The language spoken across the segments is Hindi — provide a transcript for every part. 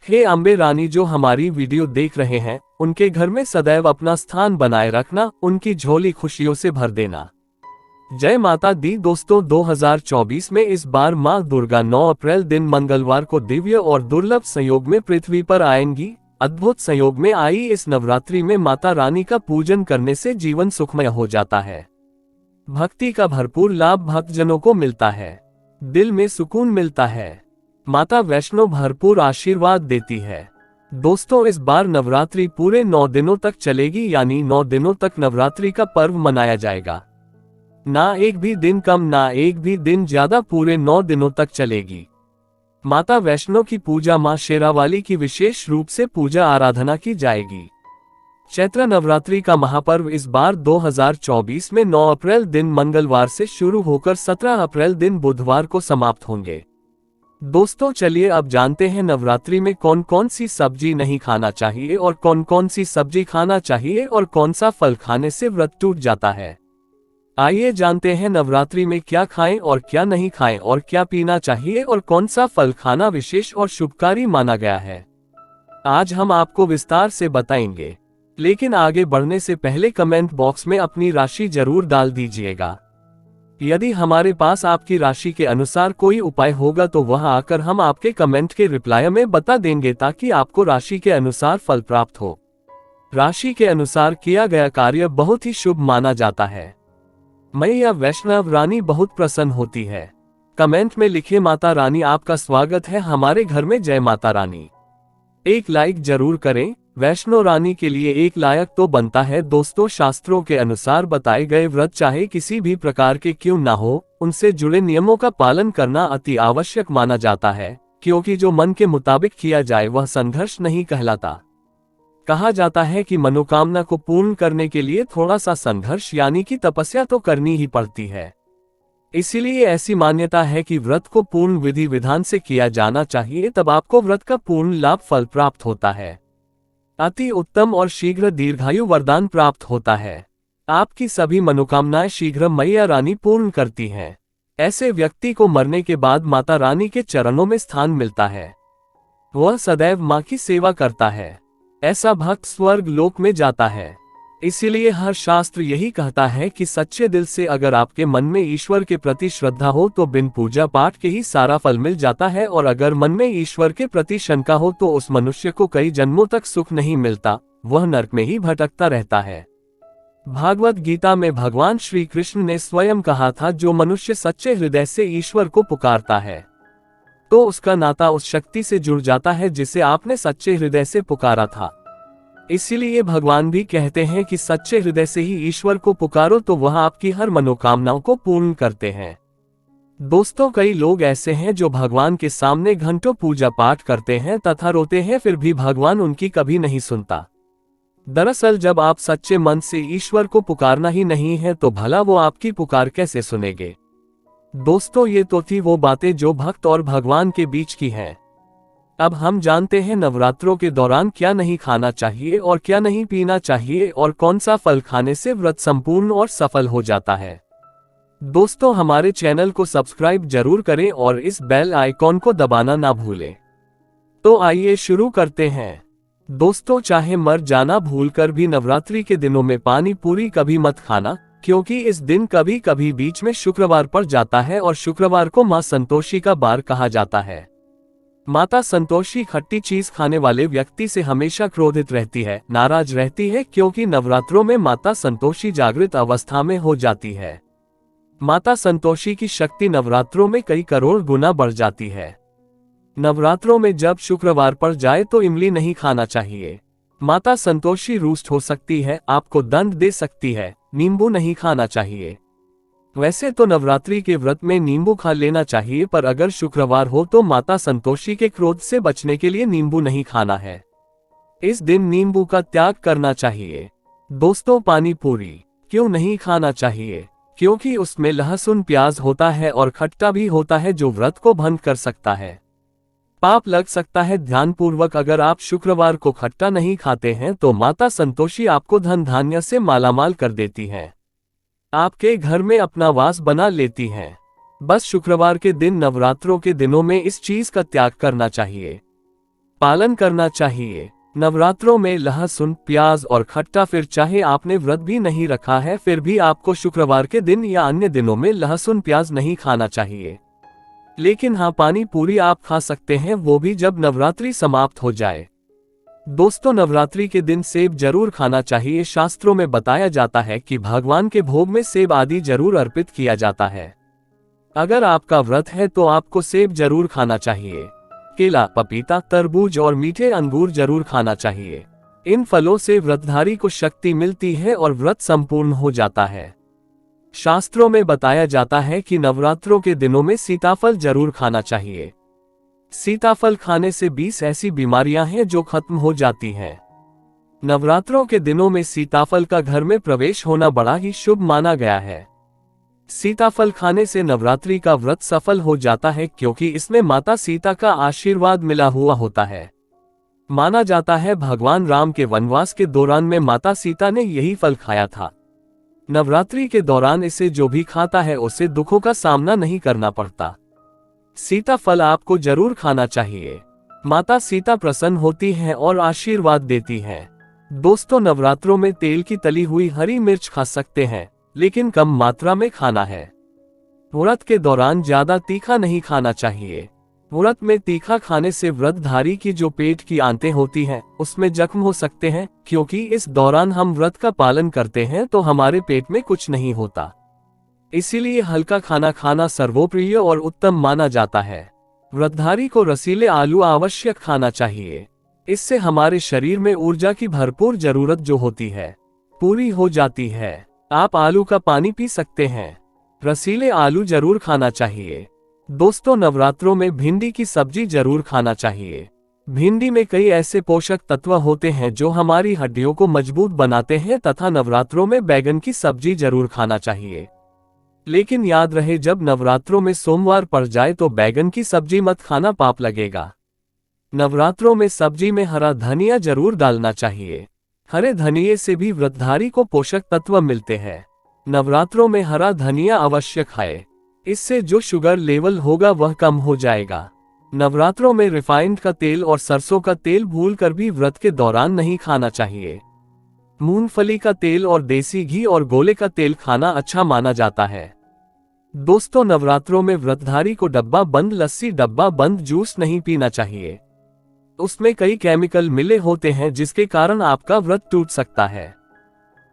हे अम्बे रानी, जो हमारी वीडियो देख रहे हैं उनके घर में सदैव अपना स्थान बनाए रखना, उनकी झोली खुशियों से भर देना। जय माता दी। दोस्तों, 2024 में इस बार माँ दुर्गा 9 अप्रैल दिन मंगलवार को दिव्य और दुर्लभ संयोग में पृथ्वी पर आएंगी। अद्भुत संयोग में आई इस नवरात्रि में माता रानी का पूजन करने से जीवन सुखमय हो जाता है। भक्ति का भरपूर लाभ भक्तजनों को मिलता है, दिल में सुकून मिलता है। माता वैष्णो भरपूर आशीर्वाद देती है। दोस्तों, इस बार नवरात्रि पूरे 9 दिनों तक चलेगी, यानी 9 दिनों तक नवरात्रि का पर्व मनाया जाएगा। ना एक भी दिन कम, ना एक भी दिन ज्यादा, पूरे 9 दिनों तक चलेगी। माता वैष्णो की पूजा मां शेरावाली की विशेष रूप से पूजा आराधना की जाएगी। चैत्र नवरात्रि का महापर्व इस बार 2024 में 9 अप्रैल दिन मंगलवार से शुरू होकर 17 अप्रैल दिन बुधवार को समाप्त होंगे। दोस्तों, चलिए अब जानते हैं नवरात्रि में कौन कौन सी सब्जी नहीं खाना चाहिए और कौन कौन सी सब्जी खाना चाहिए और कौन सा फल खाने से व्रत टूट जाता है। आइए जानते हैं नवरात्रि में क्या खाएं और क्या नहीं खाएं और क्या पीना चाहिए और कौन सा फल खाना विशेष और शुभकारी माना गया है। आज हम आपको विस्तार से बताएंगे, लेकिन आगे बढ़ने से पहले कमेंट बॉक्स में अपनी राशि जरूर डाल दीजिएगा। यदि हमारे पास आपकी राशि के अनुसार कोई उपाय होगा तो वह आकर हम आपके कमेंट के रिप्लाई में बता देंगे, ताकि आपको राशि के अनुसार फल प्राप्त हो। राशि के अनुसार किया गया कार्य बहुत ही शुभ माना जाता है। मैया वैष्णव रानी बहुत प्रसन्न होती है। कमेंट में लिखे, माता रानी आपका स्वागत है हमारे घर में, जय माता रानी। एक लाइक जरूर करें। वैष्णो रानी के लिए एक लायक तो बनता है। दोस्तों, शास्त्रों के अनुसार बताए गए व्रत चाहे किसी भी प्रकार के क्यों ना हो, उनसे जुड़े नियमों का पालन करना अति आवश्यक माना जाता है, क्योंकि जो मन के मुताबिक किया जाए वह संघर्ष नहीं कहलाता। कहा जाता है कि मनोकामना को पूर्ण करने के लिए थोड़ा सा संघर्ष यानी कि तपस्या तो करनी ही पड़ती है। इसीलिए ऐसी मान्यता है कि व्रत को पूर्ण विधि विधान से किया जाना चाहिए, तब आपको व्रत का पूर्ण लाभ फल प्राप्त होता है। अति उत्तम और शीघ्र दीर्घायु वरदान प्राप्त होता है। आपकी सभी मनोकामनाएं शीघ्र मैया रानी पूर्ण करती हैं। ऐसे व्यक्ति को मरने के बाद माता रानी के चरणों में स्थान मिलता है। वह सदैव मां की सेवा करता है। ऐसा भक्त स्वर्ग लोक में जाता है। इसीलिए हर शास्त्र यही कहता है कि सच्चे दिल से अगर आपके मन में ईश्वर के प्रति श्रद्धा हो तो बिन पूजा पाठ के ही सारा फल मिल जाता है, और अगर मन में ईश्वर के प्रति शंका हो तो उस मनुष्य को कई जन्मों तक सुख नहीं मिलता, वह नरक में ही भटकता रहता है। भागवत गीता में भगवान श्री कृष्ण ने स्वयं कहा था, जो मनुष्य सच्चे हृदय से ईश्वर को पुकारता है तो उसका नाता उस शक्ति से जुड़ जाता है जिसे आपने सच्चे हृदय से पुकारा था। इसीलिए भगवान भी कहते हैं कि सच्चे हृदय से ही ईश्वर को पुकारो तो वह आपकी हर मनोकामनाओं को पूर्ण करते हैं। दोस्तों, कई लोग ऐसे हैं जो भगवान के सामने घंटों पूजा पाठ करते हैं तथा रोते हैं, फिर भी भगवान उनकी कभी नहीं सुनता। दरअसल जब आप सच्चे मन से ईश्वर को पुकारना ही नहीं है तो भला वो आपकी पुकार कैसे सुनेंगे। दोस्तों, ये तो थी वो बातें जो भक्त और भगवान के बीच की हैं। अब हम जानते हैं नवरात्रों के दौरान क्या नहीं खाना चाहिए और क्या नहीं पीना चाहिए और कौन सा फल खाने से व्रत संपूर्ण और सफल हो जाता है। दोस्तों, हमारे चैनल को सब्सक्राइब जरूर करें और इस बेल आइकॉन को दबाना ना भूलें। तो आइए शुरू करते हैं। दोस्तों, चाहे मर जाना भूलकर भी नवरात्रि के दिनों में पानी पूरी कभी मत खाना, क्योंकि इस दिन कभी कभी बीच में शुक्रवार पड़ जाता है और शुक्रवार को मां संतोषी का बार कहा जाता है। माता संतोषी खट्टी चीज खाने वाले व्यक्ति से हमेशा क्रोधित रहती है, नाराज रहती है, क्योंकि नवरात्रों में माता संतोषी जागृत अवस्था में हो जाती है। माता संतोषी की शक्ति नवरात्रों में कई करोड़ गुना बढ़ जाती है। नवरात्रों में जब शुक्रवार पड़ जाए तो इमली नहीं खाना चाहिए। माता संतोषी रुष्ट हो सकती है, आपको दंड दे सकती है। नींबू नहीं खाना चाहिए। वैसे तो नवरात्रि के व्रत में नींबू खा लेना चाहिए, पर अगर शुक्रवार हो तो माता संतोषी के क्रोध से बचने के लिए नींबू नहीं खाना है। इस दिन नींबू का त्याग करना चाहिए। दोस्तों, पानी पूरी क्यों नहीं खाना चाहिए? क्योंकि उसमें लहसुन प्याज होता है और खट्टा भी होता है, जो व्रत को भंग कर सकता है, पाप लग सकता है। ध्यानपूर्वक अगर आप शुक्रवार को खट्टा नहीं खाते हैं तो माता संतोषी आपको धन धान्य से मालामाल कर देती हैं, आपके घर में अपना वास बना लेती हैं। बस शुक्रवार के दिन नवरात्रों के दिनों में इस चीज का त्याग करना चाहिए। पालन करना चाहिए। नवरात्रों में लहसुन, प्याज और खट्टा, फिर चाहे आपने व्रत भी नहीं रखा है फिर भी आपको शुक्रवार के दिन या अन्य दिनों में लहसुन प्याज नहीं खाना चाहिए। लेकिन हाँ, पानी पूरी आप खा सकते हैं, वो भी जब नवरात्रि समाप्त हो जाए। दोस्तों, नवरात्रि के दिन सेब जरूर खाना चाहिए। शास्त्रों में बताया जाता है कि भगवान के भोग में सेब आदि जरूर अर्पित किया जाता है। अगर आपका व्रत है तो आपको सेब जरूर खाना चाहिए। केला, पपीता, तरबूज और मीठे अंगूर जरूर खाना चाहिए। इन फलों से व्रतधारी को शक्ति मिलती है और व्रत संपूर्ण हो जाता है। शास्त्रों में बताया जाता है कि नवरात्रों के दिनों में सीताफल जरूर खाना चाहिए। सीताफल खाने से 20 ऐसी बीमारियां हैं जो खत्म हो जाती हैं। नवरात्रों के दिनों में सीताफल का घर में प्रवेश होना बड़ा ही शुभ माना गया है। सीताफल खाने से नवरात्रि का व्रत सफल हो जाता है, क्योंकि इसमें माता सीता का आशीर्वाद मिला हुआ होता है। माना जाता है भगवान राम के वनवास के दौरान में माता सीता ने यही फल खाया था। नवरात्रि के दौरान इसे जो भी खाता है उसे दुखों का सामना नहीं करना पड़ता। सीताफल आपको जरूर खाना चाहिए। माता सीता प्रसन्न होती हैं और आशीर्वाद देती हैं। दोस्तों, नवरात्रों में तेल की तली हुई हरी मिर्च खा सकते हैं, लेकिन कम मात्रा में खाना है। व्रत के दौरान ज्यादा तीखा नहीं खाना चाहिए। व्रत में तीखा खाने से व्रतधारी की जो पेट की आंतें होती हैं उसमें जख्म हो सकते हैं, क्योंकि इस दौरान हम व्रत का पालन करते हैं तो हमारे पेट में कुछ नहीं होता। इसीलिए हल्का खाना खाना सर्वोप्रिय और उत्तम माना जाता है। व्रतधारी को रसीले आलू आवश्यक खाना चाहिए। इससे हमारे शरीर में ऊर्जा की भरपूर जरूरत जो होती है पूरी हो जाती है। आप आलू का पानी पी सकते हैं। रसीले आलू जरूर खाना चाहिए। दोस्तों, नवरात्रों में भिंडी की सब्जी जरूर खाना चाहिए। भिंडी में कई ऐसे पोषक तत्व होते हैं जो हमारी हड्डियों को मजबूत बनाते हैं तथा नवरात्रों में बैगन की सब्जी जरूर खाना चाहिए। लेकिन याद रहे, जब नवरात्रों में सोमवार पड़ जाए तो बैगन की सब्जी मत खाना, पाप लगेगा। नवरात्रों में सब्जी में हरा धनिया जरूर डालना चाहिए। हरे धनिये से भी व्रतधारी को पोषक तत्व मिलते हैं। नवरात्रों में हरा धनिया अवश्य खाए। इससे जो शुगर लेवल होगा वह कम हो जाएगा। नवरात्रों में रिफाइंड का तेल और सरसों का तेल भूलकर भी व्रत के दौरान नहीं खाना चाहिए। मूंगफली का तेल और देसी घी और गोले का तेल खाना अच्छा माना जाता है। दोस्तों, नवरात्रों में व्रतधारी को डब्बा बंद लस्सी, डब्बा बंद जूस नहीं पीना चाहिए। उसमें कई केमिकल मिले होते हैं जिसके कारण आपका व्रत टूट सकता है।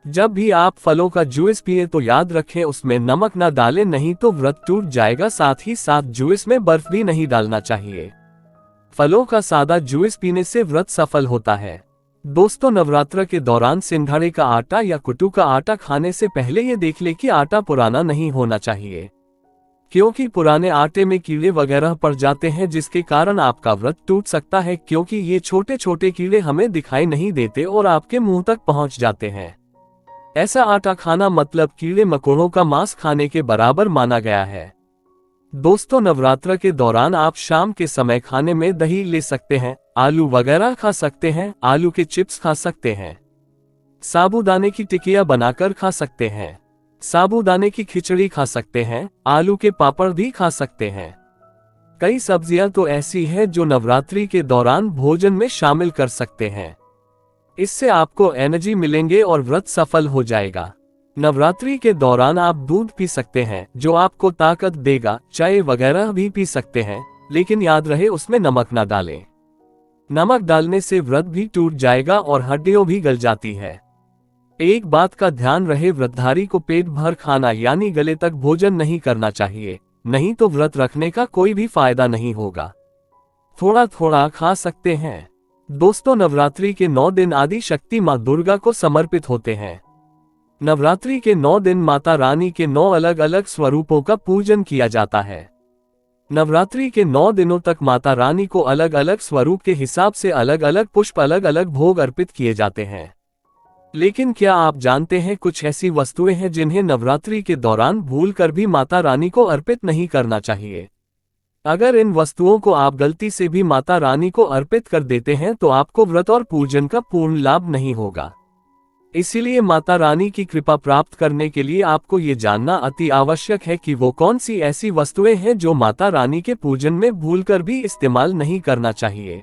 जब भी आप फलों का जूस पिए तो याद रखें उसमें नमक न डालें, नहीं तो व्रत टूट जाएगा। साथ ही साथ जूस में बर्फ भी नहीं डालना चाहिए। फलों का सादा जूस पीने से व्रत सफल होता है। दोस्तों, नवरात्र के दौरान सिंघाड़े का आटा या कुट्टू का आटा खाने से पहले ये देख ले कि आटा पुराना नहीं होना चाहिए, क्योंकि पुराने आटे में कीड़े वगैरह पड़ जाते हैं जिसके कारण आपका व्रत टूट सकता है, क्योंकि ये छोटे छोटे कीड़े हमें दिखाई नहीं देते और आपके मुंह तक पहुंच जाते हैं। ऐसा आटा खाना मतलब कीड़े मकोड़ों का मांस खाने के बराबर माना गया है। दोस्तों, नवरात्र के दौरान आप शाम के समय खाने में दही ले सकते हैं, आलू वगैरह खा सकते हैं, आलू के चिप्स खा सकते हैं, साबूदाने की टिकिया बनाकर खा सकते हैं, साबूदाने की खिचड़ी खा सकते हैं, आलू के पापड़ भी खा सकते हैं। कई सब्जियां तो ऐसी हैं जो नवरात्रि के दौरान भोजन में शामिल कर सकते हैं। इससे आपको एनर्जी मिलेंगे और व्रत सफल हो जाएगा। नवरात्रि के दौरान आप दूध पी सकते हैं जो आपको ताकत देगा। चाय वगैरह भी पी सकते हैं, लेकिन याद रहे उसमें नमक ना डालें। नमक डालने से व्रत भी टूट जाएगा और हड्डियां भी गल जाती है। एक बात का ध्यान रहे, व्रतधारी को पेट भर खाना यानी गले तक भोजन नहीं करना चाहिए, नहीं तो व्रत रखने का कोई भी फायदा नहीं होगा। थोड़ा थोड़ा खा सकते हैं। दोस्तों, नवरात्रि के 9 दिन आदि शक्ति मां दुर्गा को समर्पित होते हैं। नवरात्रि के 9 दिन माता रानी के 9 अलग अलग स्वरूपों का पूजन किया जाता है। नवरात्रि के 9 दिनों तक माता रानी को अलग अलग स्वरूप के हिसाब से अलग अलग पुष्प, अलग अलग भोग अर्पित किए जाते हैं। लेकिन क्या आप जानते हैं, कुछ ऐसी वस्तुएं हैं जिन्हें नवरात्रि के दौरान भूलकर भी माता रानी को अर्पित नहीं करना चाहिए। अगर इन वस्तुओं को आप गलती से भी माता रानी को अर्पित कर देते हैं तो आपको व्रत और पूजन का पूर्ण लाभ नहीं होगा। इसीलिए माता रानी की कृपा प्राप्त करने के लिए आपको ये जानना अति आवश्यक है कि वो कौन सी ऐसी वस्तुएं हैं जो माता रानी के पूजन में भूलकर भी इस्तेमाल नहीं करना चाहिए।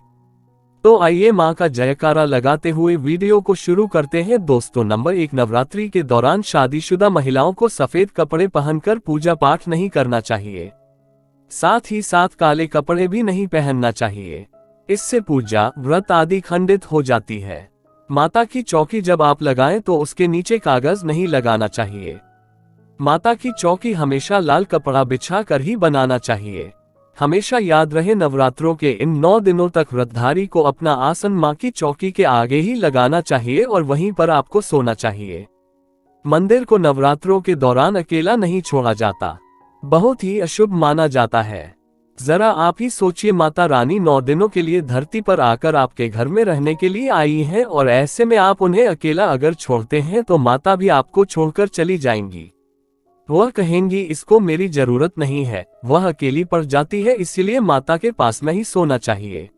तो आइए मां का जयकारा लगाते हुए वीडियो को शुरू करते हैं। दोस्तों, नंबर 1, नवरात्रि के दौरान शादीशुदा महिलाओं को सफेद कपड़े पहनकर पूजा पाठ नहीं करना चाहिए। साथ ही साथ काले कपड़े भी नहीं पहनना चाहिए। इससे पूजा, व्रत आदि खंडित हो जाती है। माता की चौकी जब आप लगाएं तो उसके नीचे कागज नहीं लगाना चाहिए। माता की चौकी हमेशा लाल कपड़ा बिछा कर ही बनाना चाहिए। हमेशा याद रहे, नवरात्रों के इन 9 दिनों तक व्रतधारी को अपना आसन मां की चौकी के आगे ही लगाना चाहिए और वहीं पर आपको सोना चाहिए। मंदिर को नवरात्रों के दौरान अकेला नहीं छोड़ा जाता, बहुत ही अशुभ माना जाता है। जरा आप ही सोचिए, माता रानी 9 दिनों के लिए धरती पर आकर आपके घर में रहने के लिए आई हैं और ऐसे में आप उन्हें अकेला अगर छोड़ते हैं तो माता भी आपको छोड़कर चली जाएंगी। वह कहेंगी इसको मेरी जरूरत नहीं है, वह अकेली पड़ जाती है, इसीलिए माता के पास में ही सोना चाहिए।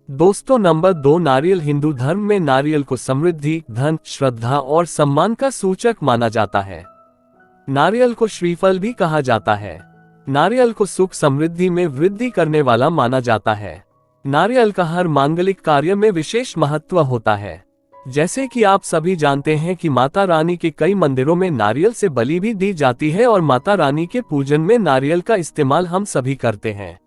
दोस्तों, नंबर 2, नारियल। हिंदू धर्म में नारियल को समृद्धि, धन, श्रद्धा और सम्मान का सूचक माना जाता है। नारियल को श्रीफल भी कहा जाता है। नारियल को सुख समृद्धि में वृद्धि करने वाला माना जाता है। नारियल का हर मांगलिक कार्य में विशेष महत्व होता है। जैसे कि आप सभी जानते हैं कि माता रानी के कई मंदिरों में नारियल से बलि भी दी जाती है और माता रानी के पूजन में नारियल का इस्तेमाल हम सभी करते हैं।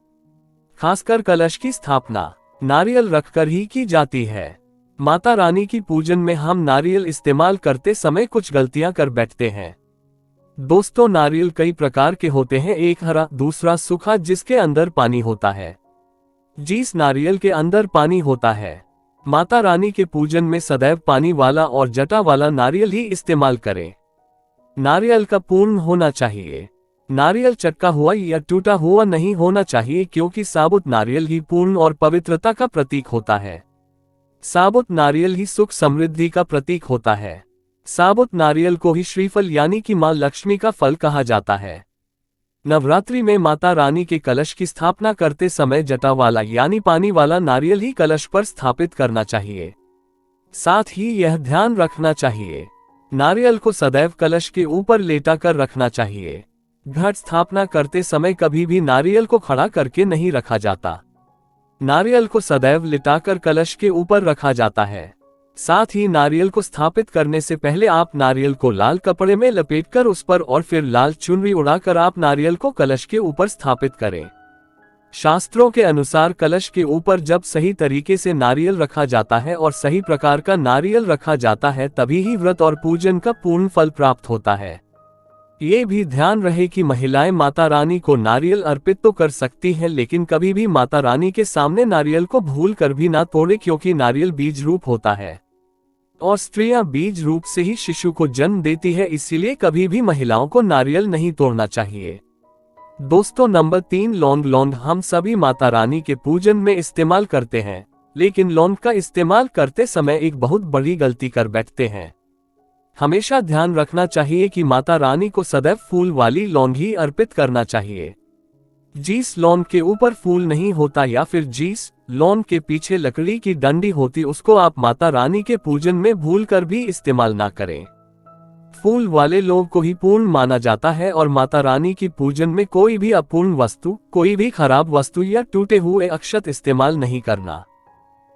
खासकर कलश की स्थापना नारियल रखकर ही की जाती है। माता रानी की पूजन में हम नारियल इस्तेमाल करते समय कुछ गलतियां कर बैठते हैं। दोस्तों, नारियल कई प्रकार के होते हैं। एक हरा, दूसरा सूखा जिसके अंदर पानी होता है। जिस नारियल के अंदर पानी होता है। माता रानी के पूजन में सदैव पानी वाला और जटा वाला नारियल ही इस्तेमाल करें। नारियल का पूर्ण होना चाहिए। नारियल चटका हुआ या टूटा हुआ नहीं होना चाहिए, क्योंकि साबुत नारियल ही पूर्ण और पवित्रता का प्रतीक होता है। साबुत नारियल ही सुख समृद्धि का प्रतीक होता है। साबुत नारियल को ही श्रीफल यानी कि मां लक्ष्मी का फल कहा जाता है। नवरात्रि में माता रानी के कलश की स्थापना करते समय जटा वाला यानी पानी वाला नारियल ही कलश पर स्थापित करना चाहिए। साथ ही यह ध्यान रखना चाहिए, नारियल को सदैव कलश के ऊपर लेटा कर रखना चाहिए। घट स्थापना करते समय कभी भी नारियल को खड़ा करके नहीं रखा जाता। नारियल को सदैव लिटाकर कलश के ऊपर रखा जाता है। साथ ही नारियल को स्थापित करने से पहले आप नारियल को लाल कपड़े में लपेटकर उस पर और फिर लाल चुनरी उड़ाकर आप नारियल को कलश के ऊपर स्थापित करें। शास्त्रों के अनुसार कलश के ऊपर जब सही तरीके से नारियल रखा जाता है और सही प्रकार का नारियल रखा जाता है, तभी ही व्रत और पूजन का पूर्ण फल प्राप्त होता है। ये भी ध्यान रहे कि महिलाएं माता रानी को नारियल अर्पित तो कर सकती हैं, लेकिन कभी भी माता रानी के सामने नारियल को भूल कर भी ना तोड़े, क्योंकि नारियल बीज रूप होता है और स्त्रियां बीज रूप से ही शिशु को जन्म देती है, इसीलिए कभी भी महिलाओं को नारियल नहीं तोड़ना चाहिए। दोस्तों, नंबर 3, लौंग। लौंग हम सभी माता रानी के पूजन में इस्तेमाल करते हैं, लेकिन लौंग का इस्तेमाल करते समय एक बहुत बड़ी गलती कर बैठते हैं। हमेशा ध्यान रखना चाहिए कि माता रानी को सदैव फूल वाली लौंग ही अर्पित करना चाहिए। जिस लौंग के ऊपर फूल नहीं होता या फिर जिस लौंग के पीछे लकड़ी की डंडी होती, उसको आप माता रानी के पूजन में भूलकर भी इस्तेमाल ना करें। फूल वाले लौंग को ही पूर्ण माना जाता है और माता रानी की पूजन में कोई भी अपूर्ण वस्तु, कोई भी खराब वस्तु या टूटे हुए अक्षत इस्तेमाल नहीं करना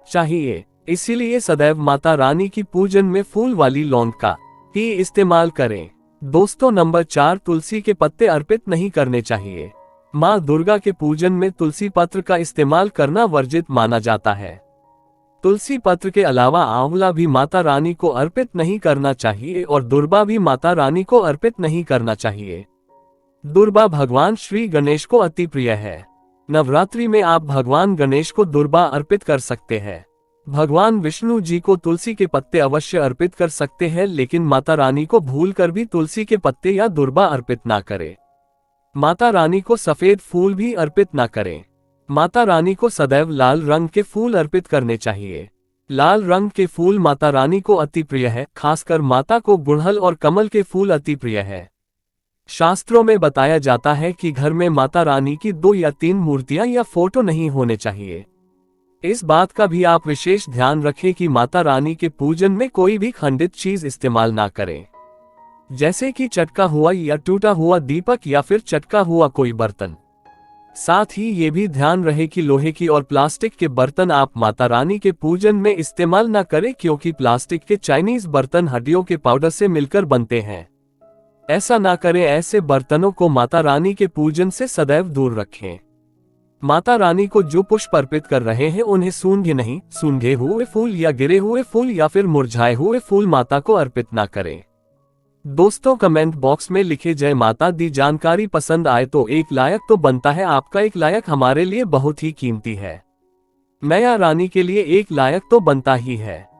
चाहिए। इसीलिए सदैव माता रानी की पूजन में फूल वाली लौंग का ही इस्तेमाल करें। दोस्तों, नंबर 4, तुलसी के पत्ते अर्पित नहीं करने चाहिए। माँ दुर्गा के पूजन में तुलसी पत्र का इस्तेमाल करना वर्जित माना जाता है। तुलसी पत्र के अलावा आंवला भी माता रानी को अर्पित नहीं करना चाहिए और दुर्बा भी माता रानी को अर्पित नहीं करना चाहिए। दुर्बा भगवान श्री गणेश को अति प्रिय है। नवरात्रि में आप भगवान गणेश को दुर्बा अर्पित कर सकते हैं। भगवान विष्णु जी को तुलसी के पत्ते अवश्य अर्पित कर सकते हैं, लेकिन माता रानी को भूलकर भी तुलसी के पत्ते या दुर्बा अर्पित ना करें। माता रानी को सफेद फूल भी अर्पित ना करें। माता रानी को सदैव लाल रंग के फूल अर्पित करने चाहिए। लाल रंग के फूल माता रानी को अति प्रिय है, खासकर माता को गुड़हल और कमल के फूल अति प्रिय है। शास्त्रों में बताया जाता है कि घर में माता रानी की 2 या 3 मूर्तियां या फोटो नहीं होने चाहिए। इस बात का भी आप विशेष ध्यान रखें कि माता रानी के पूजन में कोई भी खंडित चीज इस्तेमाल ना करें, जैसे कि चटका हुआ या टूटा हुआ दीपक या फिर चटका हुआ कोई बर्तन। साथ ही ये भी ध्यान रहे कि लोहे की और प्लास्टिक के बर्तन आप माता रानी के पूजन में इस्तेमाल न करें, क्योंकि प्लास्टिक के चाइनीज बर्तन हड्डियों के पाउडर से मिलकर बनते हैं। ऐसा ना करें, ऐसे बर्तनों को माता रानी के पूजन से सदैव दूर रखें। माता रानी को जो पुष्प अर्पित कर रहे हैं उन्हें सूंघे नहीं, सूंघे हुए फूल या गिरे हुए फूल या फिर मुरझाए हुए फूल माता को अर्पित ना करें। दोस्तों, कमेंट बॉक्स में लिखे जय माता दी। जानकारी पसंद आए तो एक लाइक तो बनता है, आपका एक लाइक हमारे लिए बहुत ही कीमती है। मैया रानी के लिए एक लाइक तो बनता ही है।